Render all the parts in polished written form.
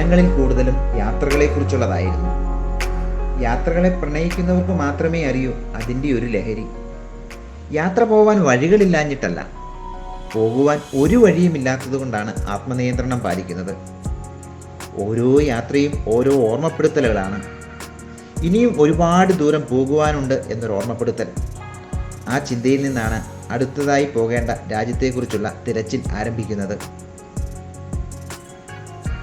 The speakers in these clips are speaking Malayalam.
ചിഹ്നങ്ങളിൽ കൂടുതലും യാത്രകളെക്കുറിച്ചുള്ളതായിരുന്നു. യാത്രകളെ പ്രണയിക്കുന്നവർക്ക് മാത്രമേ അറിയൂ അതിൻ്റെ ഒരു ലഹരി. യാത്ര പോവാൻ വഴികളില്ലാഞ്ഞിട്ടല്ല, പോകുവാൻ ഒരു വഴിയുമില്ലാത്തതുകൊണ്ടാണ് ആത്മനിയന്ത്രണം പാലിക്കുന്നത്. ഓരോ യാത്രയും ഓരോ ഓർമ്മപ്പെടുത്തലുകളാണ്. ഇനിയും ഒരുപാട് ദൂരം പോകുവാനുണ്ട് എന്നൊരു ഓർമ്മപ്പെടുത്തൽ. ആ ചിന്തയിൽ നിന്നാണ് അടുത്തതായി പോകേണ്ട രാജ്യത്തെക്കുറിച്ചുള്ള തിരച്ചിൽ ആരംഭിക്കുന്നത്.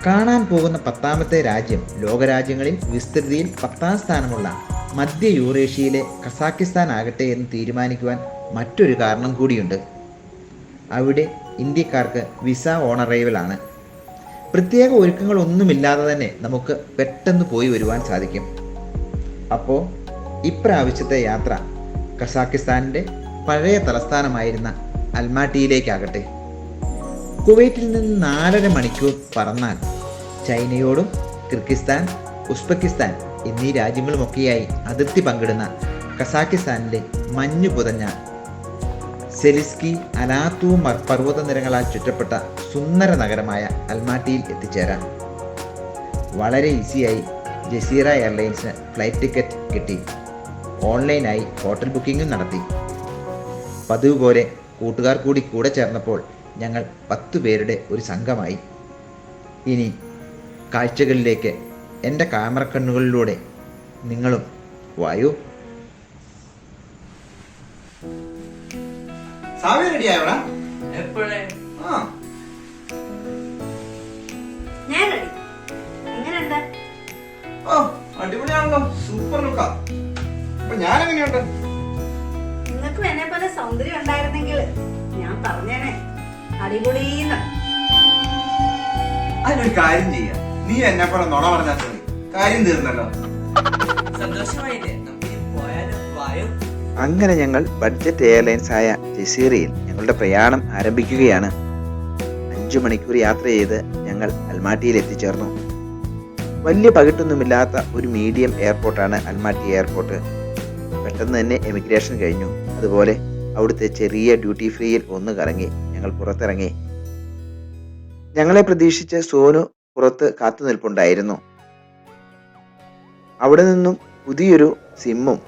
കാണാൻ പോകുന്ന 10ാമത്തെ രാജ്യം ലോകരാജ്യങ്ങളിൽ വിസ്തൃതിയിൽ 10ാം സ്ഥാനമുള്ള മധ്യ യൂറേഷ്യയിലെ കസാക്കിസ്ഥാൻ ആകട്ടെ എന്ന് തീരുമാനിക്കുവാൻ മറ്റൊരു കാരണം കൂടിയുണ്ട്. അവിടെ ഇന്ത്യക്കാർക്ക് വിസ ഓൺ അറൈവലാണ്. പ്രത്യേക ഒരുക്കങ്ങളൊന്നുമില്ലാതെ തന്നെ നമുക്ക് പെട്ടെന്ന് പോയി വരുവാൻ സാധിക്കും. അപ്പോൾ ഇപ്രാവശ്യത്തെ യാത്ര കസാക്കിസ്ഥാനിൻ്റെ പഴയ തലസ്ഥാനമായിരുന്ന അൽമാട്ടിയിലേക്കാകട്ടെ. കുവൈറ്റിൽ നിന്ന് 4.5 മണിക്കൂർ പറന്നാൽ ചൈനയോടും കിർഗിസ്ഥാൻ, ഉസ്ബെക്കിസ്ഥാൻ എന്നീ രാജ്യങ്ങളുമൊക്കെയായി അതിർത്തി പങ്കിടുന്ന കസാക്കിസ്ഥാനിലെ മഞ്ഞു പുതഞ്ഞ സെലിസ്കി അലാത്തു പർവ്വതനിരകളാൽ ചുറ്റപ്പെട്ട സുന്ദര നഗരമായ അൽമാട്ടിയിൽ എത്തിച്ചേരാം. വളരെ ഈസിയായി ജസീറ എയർലൈൻസിന് ഫ്ലൈറ്റ് ടിക്കറ്റ് കിട്ടി. ഓൺലൈനായി ഹോട്ടൽ ബുക്കിങ്ങും നടത്തി. പതിവ് പോലെ കൂട്ടുകാർ കൂടി കൂടെ ചേർന്നപ്പോൾ ഞങ്ങൾ 10 പേരുടെ ഒരു സംഘമായി. ഇനി കാഴ്ചകളിലേക്ക് എൻ്റെ ക്യാമറ കണ്ണുകളിലൂടെ നിങ്ങളും വായു. അടിപൊളിയാണല്ലോ, സൂപ്പർ ലുക്കാ. ഞാൻ എങ്ങനെയുണ്ട്? നിങ്ങൾക്കും എന്നെ പോലെ സൗന്ദര്യം ഉണ്ടായിരുന്നെങ്കിൽ ഞാൻ പറഞ്ഞേനെ അടിപൊളിന്ന്. അതിനൊരു കാര്യം ചെയ്യാം, നീ എന്നെ പോലെ നുണ പറഞ്ഞാൽ മതി, കാര്യം തീർന്നല്ലോ. സന്തോഷമായില്ലേ? നമുക്ക് പോയാലും വായോ. അങ്ങനെ ഞങ്ങൾ ബഡ്ജറ്റ് എയർലൈൻസ് ആയ ജസീറയിൽ ഞങ്ങളുടെ പ്രയാണം ആരംഭിക്കുകയാണ്. 5 മണിക്കൂർ യാത്ര ചെയ്ത് ഞങ്ങൾ അൽമാട്ടിയിൽ എത്തിച്ചേർന്നു. വലിയ പകിട്ടൊന്നുമില്ലാത്ത ഒരു മീഡിയം എയർപോർട്ടാണ് അൽമാട്ടി എയർപോർട്ട്. പെട്ടെന്ന് തന്നെ എമിഗ്രേഷൻ കഴിഞ്ഞു. അതുപോലെ അവിടുത്തെ ചെറിയ ഡ്യൂട്ടി ഫ്രീയിൽ ഒന്ന് കറങ്ങി ഞങ്ങൾ പുറത്തിറങ്ങി. ഞങ്ങളെ പ്രതീക്ഷിച്ച് സോനു പുറത്ത് കാത്തു നിൽപ്പുണ്ടായിരുന്നു. അവിടെ നിന്നും പുതിയൊരു സിമ്മും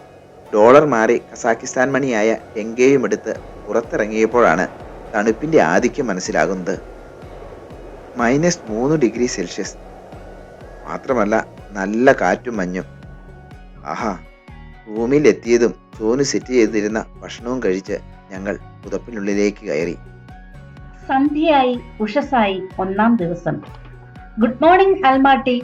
ഡോളർ മാറി കസാക്കിസ്ഥാൻ മണിയായ ടെങ്കയും എടുത്ത് പുറത്തിറങ്ങിയപ്പോഴാണ് തണുപ്പിൻ്റെ ആധിക്യം മനസ്സിലാകുന്നത്. -3 ഡിഗ്രി സെൽഷ്യസ്. മാത്രമല്ല നല്ല കാറ്റും മഞ്ഞും. ആഹാ, റൂമിൽ എത്തിയതും സോനു സെറ്റ് ചെയ്തിരുന്ന ഭക്ഷണവും കഴിച്ച് ഞങ്ങൾ പുതപ്പിനുള്ളിലേക്ക് കയറി. സന്ധ്യയായി, ഉഷസായി 1ാം ദിവസം. Good morning Almatti.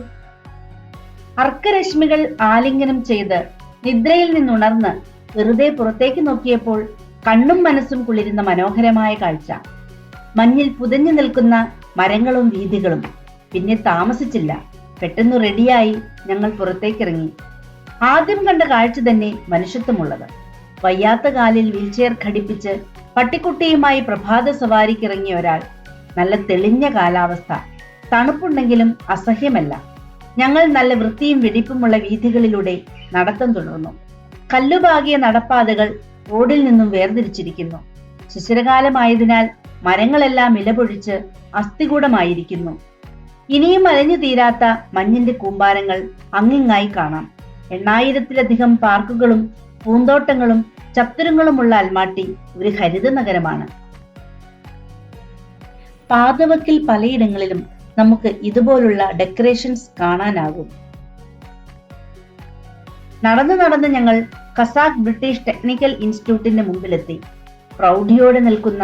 അർക്കരശ്മികൾ ആലിംഗനം ചെയ്ത് നിദ്രയിൽ നിന്നുണർന്ന് വെറുതെ പുറത്തേക്ക് നോക്കിയപ്പോൾ കണ്ണും മനസ്സും കുളിരുന്ന മനോഹരമായ കാഴ്ച. മഞ്ഞിൽ പുതഞ്ഞു നിൽക്കുന്ന മരങ്ങളും വീഥികളും. പിന്നെ താമസിച്ചില്ല, പെട്ടെന്ന് റെഡിയായി ഞങ്ങൾ പുറത്തേക്കിറങ്ങി. ആദ്യം കണ്ട കാഴ്ച തന്നെ മനുഷ്യത്വമുള്ളത്. വയ്യാത്ത കാലിൽ വീൽചെയർ ഘടിപ്പിച്ച് പട്ടിക്കുട്ടിയുമായി പ്രഭാത സവാരിക്കിറങ്ങിയ ഒരാൾ. നല്ല തെളിഞ്ഞ കാലാവസ്ഥ, തണുപ്പുണ്ടെങ്കിലും അസഹ്യമല്ല. ഞങ്ങൾ നല്ല വൃത്തിയും വെടിപ്പുമുള്ള വീഥികളിലൂടെ നടത്തം തുടർന്നു. കല്ലുപാകിയ നടപ്പാതകൾ റോഡിൽ നിന്നും വേർതിരിച്ചിരിക്കുന്നു. ശിശിരകാലമായതിനാൽ മരങ്ങളെല്ലാം ഇലപൊഴിച്ച് അസ്ഥികൂടമായിരിക്കുന്നു. ഇനിയും അലഞ്ഞു തീരാത്ത മഞ്ഞിന്റെ കൂമ്പാരങ്ങൾ അങ്ങിങ്ങായി കാണാം. 8000-ലധികം പാർക്കുകളും പൂന്തോട്ടങ്ങളും ചത്തുരങ്ങളുമുള്ള അൽമാട്ടി ഒരു ഹരിത നഗരമാണ്. പാതവക്കിൽ പലയിടങ്ങളിലും നമുക്ക് ഇതുപോലുള്ള ഡെക്കറേഷൻസ് കാണാനാകും. നടന്ന് ഞങ്ങൾ കസാഖ് ബ്രിട്ടീഷ് ടെക്നിക്കൽ ഇൻസ്റ്റിറ്റ്യൂട്ടിന്റെ മുമ്പിലെത്തി. പ്രൗഢിയോടെ നിൽക്കുന്ന,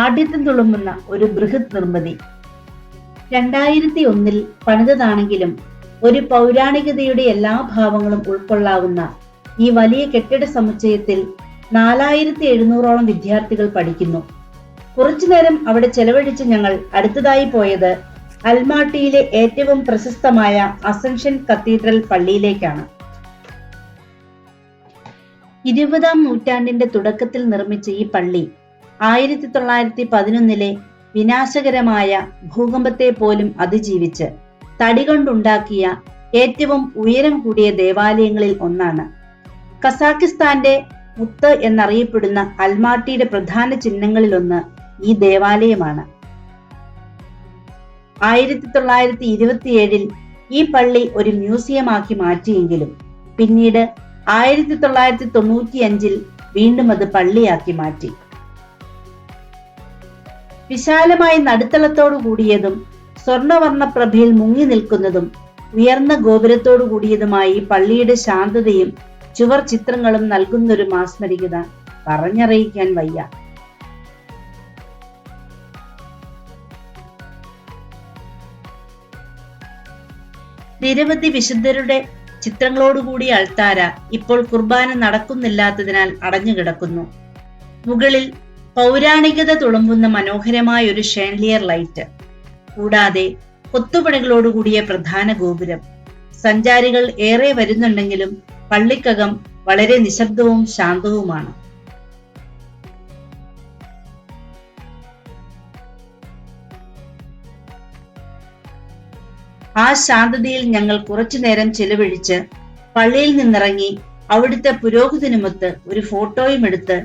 ആഢ്യത്വം തുളുമ്പുന്ന ഒരു ബൃഹത് നിർമ്മിതി. 2001-ൽ പണിതതാണെങ്കിലും ഒരു പൗരാണികതയുടെ എല്ലാ ഭാവങ്ങളും ഉൾക്കൊള്ളാവുന്ന ഈ വലിയ കെട്ടിട സമുച്ചയത്തിൽ 4700ഓളം വിദ്യാർത്ഥികൾ പഠിക്കുന്നു. കുറച്ചുനേരം അവിടെ ചെലവഴിച്ച് ഞങ്ങൾ അടുത്തതായി പോയത് അൽമാട്ടിയിലെ ഏറ്റവും പ്രശസ്തമായ അസൻഷൻ കത്തീഡ്രൽ പള്ളിയിലേക്കാണ്. 20ാം നൂറ്റാണ്ടിന്റെ തുടക്കത്തിൽ നിർമ്മിച്ച ഈ പള്ളി 1911-ലെ വിനാശകരമായ ഭൂകമ്പത്തെ പോലും അതിജീവിച്ച് തടി കൊണ്ടുണ്ടാക്കിയ ഏറ്റവും ഉയരം കൂടിയ ദേവാലയങ്ങളിൽ ഒന്നാണ്. കസാക്കിസ്ഥാന്റെ മുത്ത് എന്നറിയപ്പെടുന്ന അൽമാട്ടിയുടെ പ്രധാന ചിഹ്നങ്ങളിലൊന്ന് ഈ ദേവാലയമാണ്. 1927 ഈ പള്ളി ഒരു മ്യൂസിയമാക്കി മാറ്റിയെങ്കിലും പിന്നീട് 1995 വീണ്ടും അത് പള്ളിയാക്കി മാറ്റി. വിശാലമായ നടുത്തളത്തോടു കൂടിയതും സ്വർണവർണ്ണ പ്രഭയിൽ മുങ്ങി നിൽക്കുന്നതും ഉയർന്ന ഗോപുരത്തോടു കൂടിയതുമായി പള്ളിയുടെ ശാന്തതയും ചുവർ ചിത്രങ്ങളും നൽകുന്നൊരു മാസ്മരികത പറഞ്ഞറിയിക്കാൻ വയ്യ. നിരവധി വിശുദ്ധരുടെ ചിത്രങ്ങളോടുകൂടിയ അൾത്താര ഇപ്പോൾ കുർബാന നടക്കുന്നില്ലാത്തതിനാൽ അടഞ്ഞുകിടക്കുന്നു. മുകളിൽ പൗരാണികത തുളുമ്പുന്ന മനോഹരമായ ഒരു ഷാൻലിയർ ലൈറ്റ്, കൂടാതെ കൊത്തുപണികളോടുകൂടിയ പ്രധാന ഗോപുരം. സഞ്ചാരികൾ ഏറെ വരുന്നുണ്ടെങ്കിലും പള്ളിക്കകം വളരെ നിശബ്ദവും ശാന്തവുമാണ്. ആ ശാന്തതയിൽ ഞങ്ങൾ കുറച്ചു നേരം ചെലവഴിച്ച് പള്ളിയിൽ നിന്നിറങ്ങി അവിടുത്തെ പുരോഹിതനുമൊത്ത് ഒരു ഫോട്ടോയും എടുത്ത്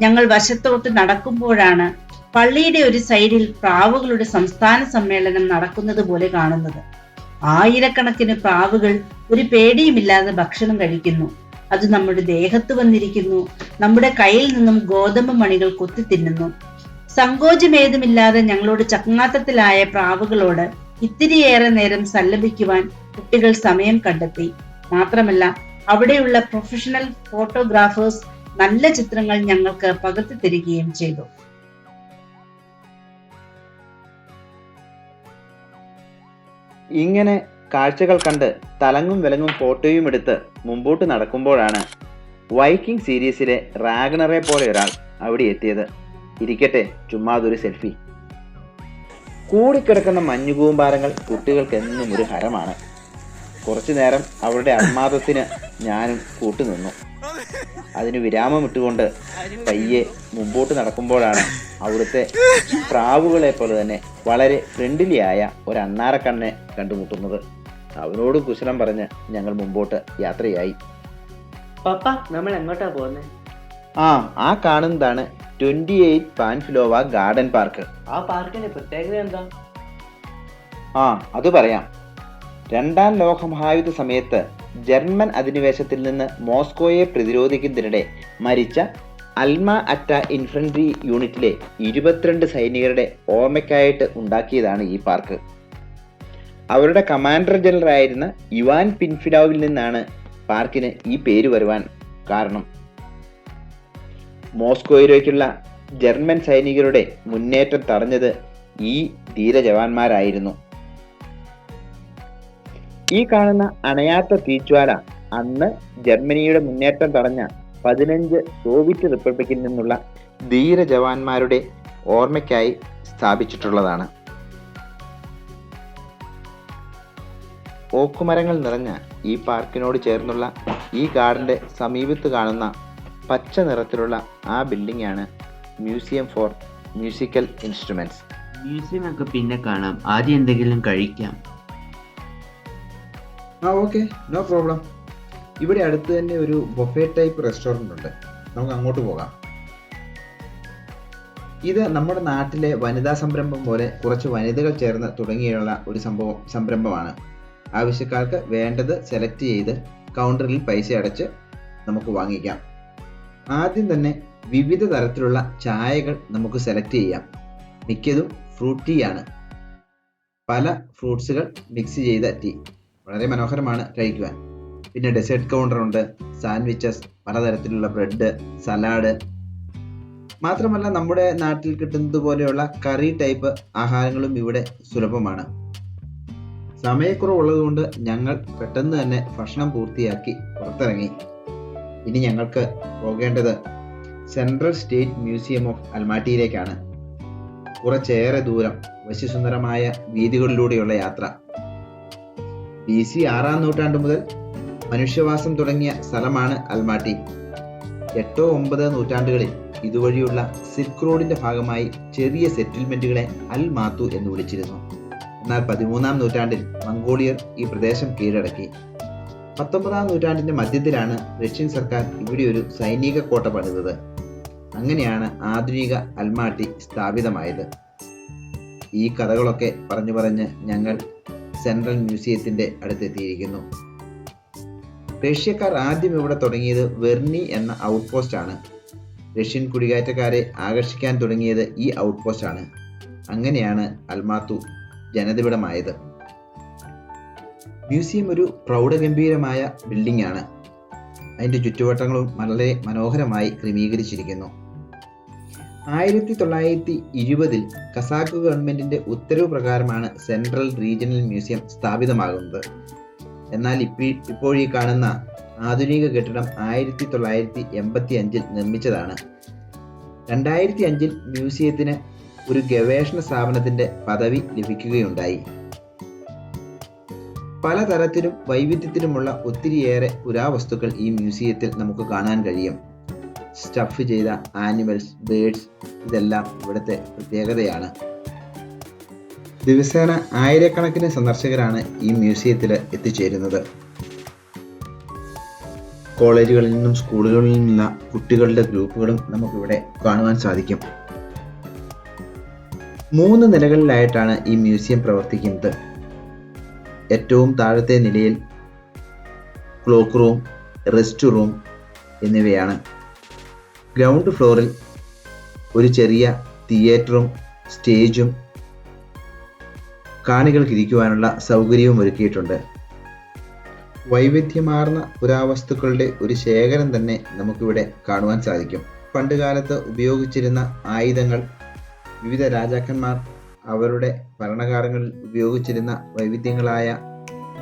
ഞങ്ങൾ വശത്തോട്ട് നടക്കുമ്പോഴാണ് പള്ളിയുടെ ഒരു സൈഡിൽ പ്രാവുകളുടെ സംസ്ഥാന സമ്മേളനം നടക്കുന്നത് പോലെ കാണുന്നത്. ആയിരക്കണക്കിന് പ്രാവുകൾ ഒരു പേടിയുമില്ലാതെ ഭക്ഷണം കഴിക്കുന്നു. അത് നമ്മുടെ ദേഹത്ത് വന്നിരിക്കുന്നു, നമ്മുടെ കയ്യിൽ നിന്നും ഗോതമ്പ് മണികൾ കൊത്തി തിന്നുന്നു. സങ്കോചമേതുമില്ലാതെ ഞങ്ങളോട് ചങ്ങാത്തത്തിലായ പ്രാവുകളോട് ഇത്തിരിയേറെ നേരം സല്ലപിക്കുവാൻ കുട്ടികൾ സമയം കണ്ടെത്തി. മാത്രമല്ല അവിടെയുള്ള പ്രൊഫഷണൽ ഫോട്ടോഗ്രാഫേഴ്സ് നല്ല ചിത്രങ്ങൾ ഞങ്ങൾക്ക് പകർത്തി തരികയും ചെയ്തു. ഇങ്ങനെ കാഴ്ചകൾ കണ്ട് തലങ്ങും വിലങ്ങും ഫോട്ടോയും എടുത്ത് മുമ്പോട്ട് നടക്കുമ്പോഴാണ് വൈക്കിംഗ് സീരീസിലെ റാഗ്നറെ പോലെ ഒരാൾ അവിടെ എത്തിയത്. ഇരിക്കട്ടെ, ചുമ്മാതൊരു സെൽഫി. കൂടിക്കിടക്കുന്ന മഞ്ഞുകൂമ്പാരങ്ങൾ കുട്ടികൾക്ക് എന്നും ഒരു ഹരമാണ്. കുറച്ചു നേരം അവരുടെ അർമാദത്തിന് ഞാനും കൂട്ടുനിന്നു. അതിന് വിരാമമിട്ടുകൊണ്ട് പയ്യെ മുമ്പോട്ട് നടക്കുമ്പോഴാണ് അവിടുത്തെ പ്രാവുകളെ പോലെ തന്നെ വളരെ ഫ്രണ്ട്ലിയായ ഒരു അണ്ണാറക്കണ്ണനെ കണ്ടുമുട്ടുന്നത്. അവനോട് കുശലം പറഞ്ഞ് ഞങ്ങൾ മുമ്പോട്ട് യാത്രയായി. പപ്പ, നമ്മൾ എങ്ങോട്ടാ പോകുന്നത്? ആ കാണുന്നതാണ് 28 പാൻഫിലോവ ഗാർഡൻ പാർക്ക്. ആ പാർക്കിന്റെ പ്രത്യേകത എന്താ? അത് പറയാം. രണ്ടാം ലോക മഹായുദ്ധ സമയത്ത് ജർമ്മൻ അധിനിവേശത്തിൽ നിന്ന് മോസ്കോയെ പ്രതിരോധിക്കുന്നതിനിടെ മരിച്ച അൽമ അറ്റ ഇൻഫൻട്രി യൂണിറ്റിലെ 22 സൈനികരുടെ ഓർമ്മയ്ക്കായിട്ട് ഉണ്ടാക്കിയതാണ് ഈ പാർക്ക്. അവരുടെ കമാൻഡർ ജനറൽ ആയിരുന്ന ഇവാൻ പിൻഫിലോവിൽ നിന്നാണ് പാർക്കിന് ഈ പേര് വരുവാൻ കാരണം. മോസ്കോയിലേക്കുള്ള ജർമ്മൻ സൈനികരുടെ മുന്നേറ്റം തടഞ്ഞത് ഈ ധീരജവാന്മാരായിരുന്നു. ഈ കാണുന്ന അണയാത്ത തീജ്വാല അന്ന് ജർമ്മനിയുടെ മുന്നേറ്റം തടഞ്ഞ 15 സോവിയറ്റ് റിപ്പബ്ലിക്കിൽ നിന്നുള്ള ധീര ജവാന്മാരുടെ ഓർമ്മയ്ക്കായി സ്ഥാപിച്ചിട്ടുള്ളതാണ്. ഓക്കുമരങ്ങൾ നിറഞ്ഞ ഈ പാർക്കിനോട് ചേർന്നുള്ള ഈ ഗാർഡന്റെ സമീപത്ത് കാണുന്ന പച്ച നിറത്തിലുള്ള ആ ബിൽഡിംഗ് ആണ് museum for musical instruments. Museum ഒക്കെ പിന്നെ കാണാം, ആദ്യം എന്തെങ്കിലും കഴിക്കാം. Okay, no problem. ഇവിടെ അടുത്ത് തന്നെ ഒരു ബൊഫേ ടൈപ്പ് റെസ്റ്റോറൻ്റ് ഉണ്ട്, നമുക്ക് അങ്ങോട്ട് പോകാം. ഇത് നമ്മുടെ നാട്ടിലെ വനിതാ സംരംഭം പോലെ കുറച്ച് വനിതകൾ ചേർന്ന് തുടങ്ങിയുള്ള ഒരു സംരംഭമാണ്. ആവശ്യക്കാർക്ക് വേണ്ടത് സെലക്ട് ചെയ്ത് കൗണ്ടറിൽ പൈസ അടച്ച് നമുക്ക് വാങ്ങിക്കാം. ആദ്യം തന്നെ വിവിധ തരത്തിലുള്ള ചായകൾ നമുക്ക് സെലക്ട് ചെയ്യാം. മിക്കതും ഫ്രൂട്ട് ടീ ആണ്. പല ഫ്രൂട്ട്സുകൾ മിക്സ് ചെയ്ത ടീ വളരെ മനോഹരമാണ് കഴിക്കുവാൻ. പിന്നെ ഡെസേർട്ട് കൗണ്ടർ ഉണ്ട്, സാൻഡ്വിച്ചസ്, പലതരത്തിലുള്ള ബ്രെഡ്, സലാഡ്. മാത്രമല്ല നമ്മുടെ നാട്ടിൽ കിട്ടുന്നത് പോലെയുള്ള കറി ടൈപ്പ് ആഹാരങ്ങളും ഇവിടെ സുലഭമാണ്. സമയക്കുറവുള്ളതുകൊണ്ട് ഞങ്ങൾ പെട്ടെന്ന് തന്നെ ഭക്ഷണം പൂർത്തിയാക്കി പുറത്തിറങ്ങി. ഇനി ഞങ്ങൾക്ക് പോകേണ്ടത് സെൻട്രൽ സ്റ്റേറ്റ് മ്യൂസിയം ഓഫ് അൽമാട്ടിയിലേക്കാണ്. കുറച്ചേറെ ദൂരം വശ്യസുന്ദരമായ വീതികളിലൂടെയുള്ള യാത്ര. BC 6-ാം നൂറ്റാണ്ട് മുതൽ മനുഷ്യവാസം തുടങ്ങിയ സ്ഥലമാണ് അൽമാട്ടി. 8-9 നൂറ്റാണ്ടുകളിൽ ഇതുവഴിയുള്ള സിൽക്ക് റോഡിന്റെ ഭാഗമായി ചെറിയ സെറ്റിൽമെന്റുകളെ അൽ മാത്തു എന്ന് വിളിച്ചിരുന്നു. എന്നാൽ 13-ാം നൂറ്റാണ്ടിൽ മംഗോളിയർ ഈ പ്രദേശം കീഴടക്കി. 19-ാം നൂറ്റാണ്ടിന്റെ മധ്യത്തിലാണ് റഷ്യൻ സർക്കാർ ഇവിടെ ഒരു സൈനിക കോട്ട പണിതത്. അങ്ങനെയാണ് ആധുനിക അൽമാട്ടി സ്ഥാപിതമായത്. ഈ കഥകളൊക്കെ പറഞ്ഞ് ഞങ്ങൾ സെൻട്രൽ മ്യൂസിയത്തിൻ്റെ അടുത്തെത്തിയിരിക്കുന്നു. റഷ്യക്കാർ ആദ്യം ഇവിടെ തുടങ്ങിയത് വെർണി എന്ന ഔട്ട് പോസ്റ്റ് ആണ്. റഷ്യൻ കുടിയേറ്റക്കാരെ ആകർഷിക്കാൻ തുടങ്ങിയത് ഈ ഔട്ട് പോസ്റ്റ് ആണ്. അങ്ങനെയാണ് അൽമാത്തു ജനനിബിഡമായത്. മ്യൂസിയം ഒരു പ്രൗഢഗംഭീരമായ ബിൽഡിംഗ് ആണ്. അതിൻ്റെ ചുറ്റുവട്ടങ്ങളും വളരെ മനോഹരമായി ക്രമീകരിച്ചിരിക്കുന്നു. 1920 കസാഖ് ഗവൺമെന്റിന്റെ ഉത്തരവ് പ്രകാരമാണ് സെൻട്രൽ റീജിയണൽ മ്യൂസിയം സ്ഥാപിതമാകുന്നത്. എന്നാൽ ഇപ്പോൾ ഈ കാണുന്ന ആധുനിക കെട്ടിടം 1985 നിർമ്മിച്ചതാണ്. 2005 മ്യൂസിയത്തിന് ഒരു ഗവേഷണ സ്ഥാപനത്തിന്റെ പദവി ലഭിക്കുകയുണ്ടായി. പലതരത്തിലും വൈവിധ്യത്തിലുമുള്ള ഒത്തിരിയേറെ പുരാവസ്തുക്കൾ ഈ മ്യൂസിയത്തിൽ നമുക്ക് കാണാൻ കഴിയും. സ്റ്റഫ് ചെയ്ത ആനിമൽസ്, ബേഡ്സ്, ഇതെല്ലാം ഇവിടുത്തെ പ്രത്യേകതയാണ്. ദിവസേന ആയിരക്കണക്കിന് സന്ദർശകരാണ് ഈ മ്യൂസിയത്തിൽ എത്തിച്ചേരുന്നത്. കോളേജുകളിൽ നിന്നും സ്കൂളുകളിൽ നിന്നുള്ള കുട്ടികളുടെ ഗ്രൂപ്പുകളും നമുക്കിവിടെ കാണുവാൻ സാധിക്കും. 3 നിലകളിലായിട്ടാണ് ഈ മ്യൂസിയം പ്രവർത്തിക്കുന്നത്. ഏറ്റവും താഴത്തെ നിലയിൽ ക്ലോക്ക് റൂം, റെസ്റ്റ് റൂം എന്നിവയാണ്. ഗ്രൗണ്ട് ഫ്ലോറിൽ ഒരു ചെറിയ തിയേറ്ററും സ്റ്റേജും കാണികൾക്ക് ഇരിക്കുവാനുള്ള സൗകര്യവും ഒരുക്കിയിട്ടുണ്ട്. വൈവിധ്യമാർന്ന പുരാവസ്തുക്കളുടെ ഒരു ശേഖരം തന്നെ നമുക്കിവിടെ കാണുവാൻ സാധിക്കും. പണ്ടുകാലത്ത് ഉപയോഗിച്ചിരുന്ന ആയുധങ്ങൾ, വിവിധ രാജാക്കന്മാർ അവരുടെ ഭരണകാലങ്ങളിൽ ഉപയോഗിച്ചിരുന്ന വൈവിധ്യങ്ങളായ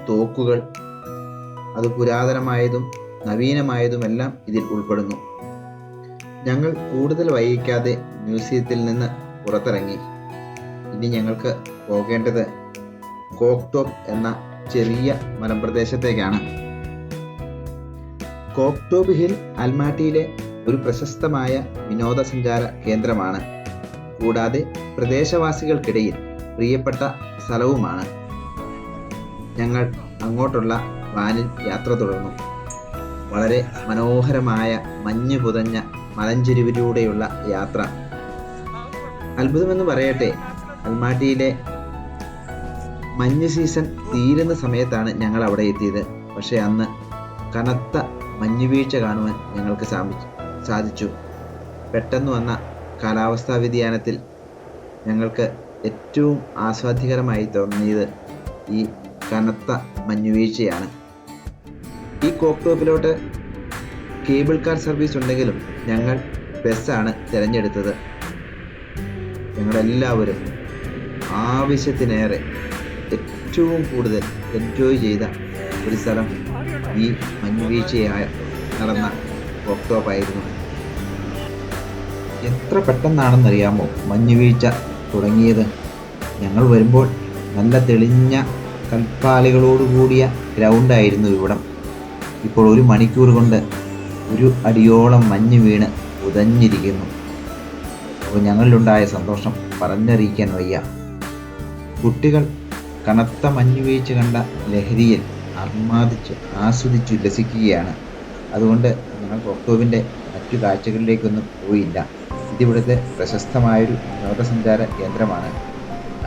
തോക്കുകൾ, അത് പുരാതനമായതും നവീനമായതുമെല്ലാം ഇതിൽ ഉൾപ്പെടുന്നു. ഞങ്ങൾ കൂടുതൽ വൈകിക്കാതെ മ്യൂസിയത്തിൽ നിന്ന് പുറത്തിറങ്ങി. ഇനി ഞങ്ങൾക്ക് പോകേണ്ടത് കോക്ടോപ്പ് എന്ന ചെറിയ മലമ്പ്രദേശത്തേക്കാണ്. കോക്ടോപ്പ് ഹിൽ അൽമാട്ടിയിലെ ഒരു പ്രശസ്തമായ വിനോദസഞ്ചാര കേന്ദ്രമാണ്. കൂടാതെ പ്രദേശവാസികൾക്കിടയിൽ പ്രിയപ്പെട്ട സ്ഥലവുമാണ്. ഞങ്ങൾ അങ്ങോട്ടുള്ള വാനിൽ യാത്ര തുടർന്നു. വളരെ മനോഹരമായ മഞ്ഞ് പുതഞ്ഞ മലഞ്ചെരുവിലൂടെയുള്ള യാത്ര. അത്ഭുതമെന്ന് പറയട്ടെ, അൽമാട്ടിയിലെ മഞ്ഞ് സീസൺ തീരുന്ന സമയത്താണ് ഞങ്ങൾ അവിടെ എത്തിയത്. പക്ഷേ അന്ന് കനത്ത മഞ്ഞുവീഴ്ച കാണുവാൻ ഞങ്ങൾക്ക് സാധിച്ചു. പെട്ടെന്ന് വന്ന കാലാവസ്ഥാ വ്യതിയാനത്തിൽ ഞങ്ങൾക്ക് ഏറ്റവും ആസ്വാദ്യകരമായി തോന്നിയത് ഈ കനത്ത മഞ്ഞുവീഴ്ചയാണ്. ഈ കോക്ടോപ്പിലോട്ട് കേബിൾ കാർ സർവീസ് ഉണ്ടെങ്കിലും ഞങ്ങൾ ബസ്സാണ് തിരഞ്ഞെടുത്തത്. ഞങ്ങളെല്ലാവരും ആവശ്യത്തിനേറെ ഏറ്റവും കൂടുതൽ എൻജോയ് ചെയ്ത ഒരു സ്ഥലം ഈ മഞ്ഞുവീഴ്ചയായ നടന്ന കോക്ടോപ്പായിരുന്നു. എത്ര പെട്ടെന്നാണെന്നറിയാമോ മഞ്ഞുവീഴ്ച തുടങ്ങിയത്. ഞങ്ങൾ വരുമ്പോൾ നല്ല തെളിഞ്ഞ കൽപ്പാലികളോടുകൂടിയ ഗ്രൗണ്ടായിരുന്നു ഇവിടം. ഇപ്പോൾ 1 മണിക്കൂർ കൊണ്ട് 1 അടിയോളം മഞ്ഞ് വീണ് ഉതഞ്ഞിരിക്കുന്നു. അപ്പോൾ ഞങ്ങളിലുണ്ടായ സന്തോഷം പറഞ്ഞറിയിക്കാൻ വയ്യ. കുട്ടികൾ കനത്ത മഞ്ഞുവീഴ്ച കണ്ട ലഹരിയിൽ ആസ്വദിച്ച് ഉല്ലസിക്കുകയാണ്. അതുകൊണ്ട് ഞങ്ങൾ കോക്ടോപ്പിൻ്റെ മറ്റു കാഴ്ചകളിലേക്കൊന്നും പോയില്ല. ഇതിവിടുത്തെ പ്രശസ്തമായൊരു വിനോദസഞ്ചാര കേന്ദ്രമാണ്.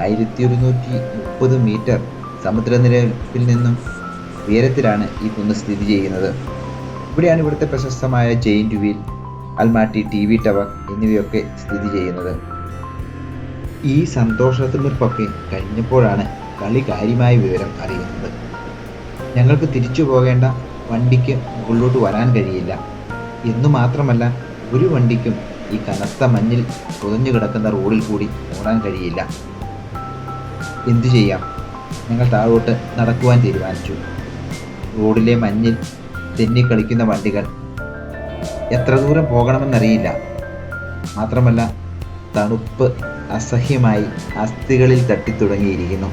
1130 മീറ്റർ സമുദ്രനിരപ്പിൽ നിന്നും ഉയരത്തിലാണ് ഈ കുന്ന് സ്ഥിതി ചെയ്യുന്നത്. ഇവിടെയാണ് ഇവിടുത്തെ പ്രശസ്തമായ giant wheel, Almatti TV tower എന്നിവയൊക്കെ സ്ഥിതി ചെയ്യുന്നത്. ഈ സന്തോഷത്തിമിർപ്പൊക്കെ കഴിഞ്ഞപ്പോഴാണ് കളി കാര്യമായ വിവരം അറിയുന്നത്. ഞങ്ങൾക്ക് തിരിച്ചു പോകേണ്ട വണ്ടിക്ക് മുകളിലോട്ട് വരാൻ കഴിയില്ല. എന്നു മാത്രമല്ല, ഒരു വണ്ടിക്കും ഈ കനത്ത മഞ്ഞിൽ പുതഞ്ഞു കിടക്കുന്ന റോഡിൽ കൂടി ഓടാൻ കഴിയില്ല. എന്തു ചെയ്യാം, ഞങ്ങൾ താഴോട്ട് നടക്കുവാൻ തീരുമാനിച്ചു. റോഡിലെ മഞ്ഞിൽ തെന്നിക്കളിക്കുന്ന വണ്ടികൾ. എത്ര ദൂരം പോകണമെന്നറിയില്ല. മാത്രമല്ല, തണുപ്പ് അസഹ്യമായി അസ്ഥികളിൽ തട്ടിത്തുടങ്ങിയിരിക്കുന്നു.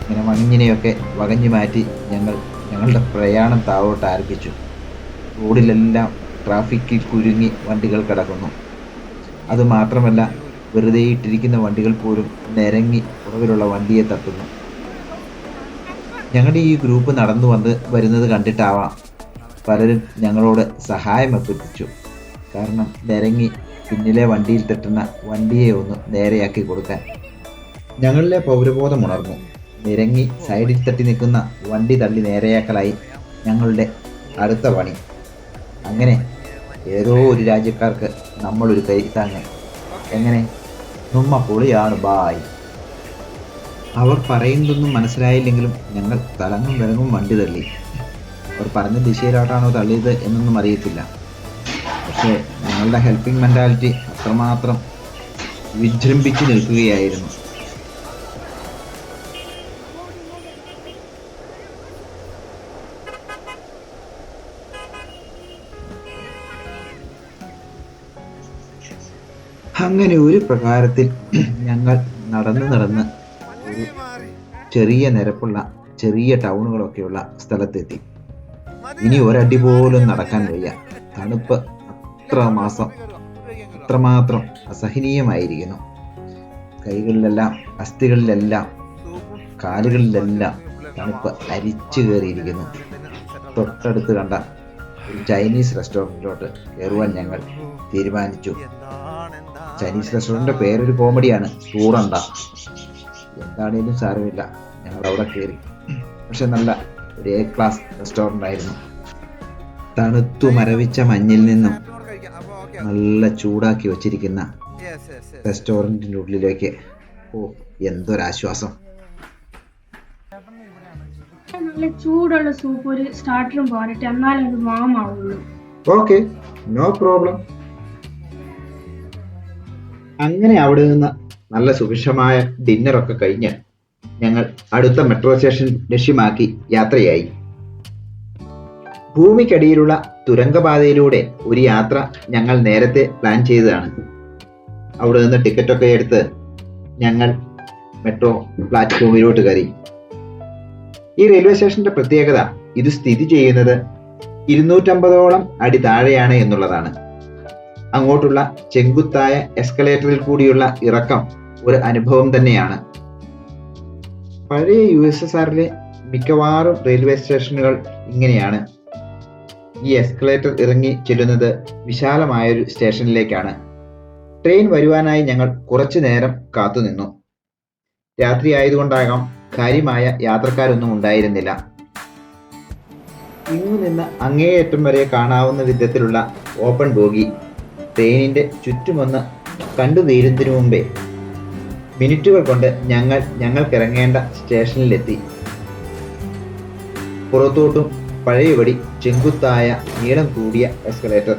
ഇങ്ങനെ മഞ്ഞിനെയൊക്കെ വകഞ്ഞു മാറ്റി ഞങ്ങളുടെ പ്രയാണം താഴോട്ട് ആരംഭിച്ചു. റോഡിലെല്ലാം ട്രാഫിക്കിൽ കുരുങ്ങി വണ്ടികൾ കിടക്കുന്നു. അതുമാത്രമല്ല, വെറുതെ ഇട്ടിരിക്കുന്ന വണ്ടികൾ പോലും നിരങ്ങി പുറകിലുള്ള വണ്ടിയെ തട്ടുന്നു. ഞങ്ങളുടെ ഈ ഗ്രൂപ്പ് നടന്നു വരുന്നത് കണ്ടിട്ടാവാം പലരും ഞങ്ങളോട് സഹായം അഭ്യർത്ഥിച്ചു. കാരണം നിരങ്ങി പിന്നിലെ വണ്ടിയിൽ തട്ടുന്ന വണ്ടിയെ ഒന്ന് നേരെയാക്കി കൊടുക്കാൻ. ഞങ്ങളിലെ പൗരബോധം ഉണർന്നു. നിരങ്ങി സൈഡിൽ തട്ടി നിൽക്കുന്ന വണ്ടി തള്ളി നേരെയാക്കലായി ഞങ്ങളുടെ അടുത്ത പണി. അങ്ങനെ ഏതോ ഒരു രാജ്യക്കാർക്ക് നമ്മളൊരു കൈത്താങ്ങ്. എങ്ങനെ? നമ്മ പൊളിയാണ് ബായ്. അവർ പറയുന്നതൊന്നും മനസ്സിലായില്ലെങ്കിലും ഞങ്ങൾ തലങ്ങും വിലങ്ങും വണ്ടി തള്ളി. അവർ പറഞ്ഞ ദിശയിലോട്ടാണോ തള്ളിയത് എന്നൊന്നും അറിയത്തില്ല. പക്ഷേ ഞങ്ങളുടെ ഹെൽപ്പിംഗ് മെൻറ്റാലിറ്റി അത്രമാത്രം വിജൃംഭിച്ചു നിൽക്കുകയായിരുന്നു. അങ്ങനെ ഒരു പ്രകാരത്തിൽ ഞങ്ങൾ നടന്ന് ഒരു ചെറിയ നിരപ്പുള്ള ചെറിയ ടൗണുകളൊക്കെയുള്ള സ്ഥലത്തെത്തി. ഇനി ഒരടി പോലും നടക്കാൻ വയ്യ. തണുപ്പ് അത്രമാത്രം അസഹനീയമായിരിക്കുന്നു. കൈകളിലെല്ലാം, അസ്ഥികളിലെല്ലാം, കാലുകളിലെല്ലാം തണുപ്പ് അരിച്ചു കയറിയിരിക്കുന്നു. തൊട്ടടുത്ത് കണ്ട ഒരു ചൈനീസ് റെസ്റ്റോറൻറ്റിലോട്ട് കയറുവാൻ ഞങ്ങൾ തീരുമാനിച്ചു. ചൈനീസ് റെസ്റ്റോറൻറ്റിൻ്റെ പേരൊരു കോമഡിയാണ്, ടൂറണ്ട. എന്താണേലും സാരമില്ല, ഞങ്ങൾ അവിടെ കയറി. പക്ഷെ നല്ല ഒരു A ക്ലാസ് റെസ്റ്റോറൻ്റ് ആയിരുന്നു. തണുത്തു മരവിച്ച മഞ്ഞിൽ നിന്നും നല്ല ചൂടാക്കി വച്ചിരിക്കുന്ന റെസ്റ്റോറൻറ്റിൻ്റെ ഉള്ളിലേക്ക് എന്തൊരാശ്വാസം. നല്ല ചൂടുള്ള സൂപ്പ് ഒരു സ്റ്റാർട്ടറും പോരട്ടെ, എന്നാലും അത് വാമാവുള്ളൂ. Okay, no problem. അങ്ങനെ അവിടെ നിന്ന് നല്ല സുഭിക്ഷമായ ഡിന്നറൊക്കെ കഴിഞ്ഞ് ഞങ്ങൾ അടുത്ത മെട്രോ സ്റ്റേഷൻ ലക്ഷ്യമാക്കി യാത്രയായി. ഭൂമിക്കടിയിലുള്ള തുരങ്കപാതയിലൂടെ ഒരു യാത്ര ഞങ്ങൾ നേരത്തെ പ്ലാൻ ചെയ്തതാണ്. അവിടെ നിന്ന് ടിക്കറ്റൊക്കെ എടുത്ത് ഞങ്ങൾ മെട്രോ പ്ലാറ്റ്ഫോമിലോട്ട് കയറി. ഈ റെയിൽവേ സ്റ്റേഷന്റെ പ്രത്യേകത ഇത് സ്ഥിതി ചെയ്യുന്നത് 250ഓളം അടി താഴെയാണ് എന്നുള്ളതാണ്. അങ്ങോട്ടുള്ള ചെങ്കുത്തായ എസ്കലേറ്ററിൽ കൂടിയുള്ള ഇറക്കം ഒരു അനുഭവം തന്നെയാണ്. പഴയ USSRലെ മിക്കവാറും റെയിൽവേ സ്റ്റേഷനുകൾ ഇങ്ങനെയാണ്. ഈ എസ്കലേറ്റർ ഇറങ്ങി ചെല്ലുന്നത് വിശാലമായൊരു സ്റ്റേഷനിലേക്കാണ്. ട്രെയിൻ വരുവാനായി ഞങ്ങൾ കുറച്ചു നേരം കാത്തുനിന്നു. രാത്രി ആയതുകൊണ്ടാകാം കാര്യമായ യാത്രക്കാരൊന്നും ഉണ്ടായിരുന്നില്ല. ഇങ്ങു നിന്ന് അങ്ങേയറ്റം വരെ കാണാവുന്ന വിധത്തിലുള്ള ഓപ്പൺ ബോഗി ട്രെയിനിന്റെ ചുറ്റുമൊന്ന് കണ്ടു തീരുന്നതിനു മുമ്പേ മിനിറ്റുകൾ കൊണ്ട് ഞങ്ങൾക്കിറങ്ങേണ്ട സ്റ്റേഷനിലെത്തി. പുറത്തോട്ടും പഴയപടി ചെങ്കുത്തായ നീളം കൂടിയ എസ്കലേറ്റർ.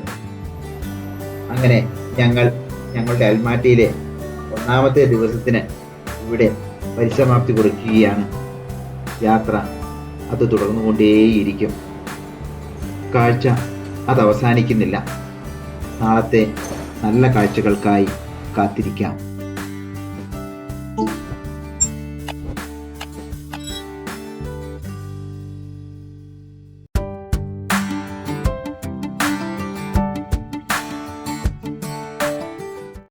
അങ്ങനെ ഞങ്ങളുടെ അൽമാട്ടിയിലെ ഒന്നാമത്തെ ദിവസത്തിന് ഇവിടെ പരിസമാപ്തി കുറിക്കുകയാണ്. യാത്ര അത് തുടർന്നുകൊണ്ടേയിരിക്കും. കാഴ്ച അത് അവസാനിക്കുന്നില്ല. നാളത്തെ നല്ല കാഴ്ചകൾക്കായി കാത്തിരിക്കാം.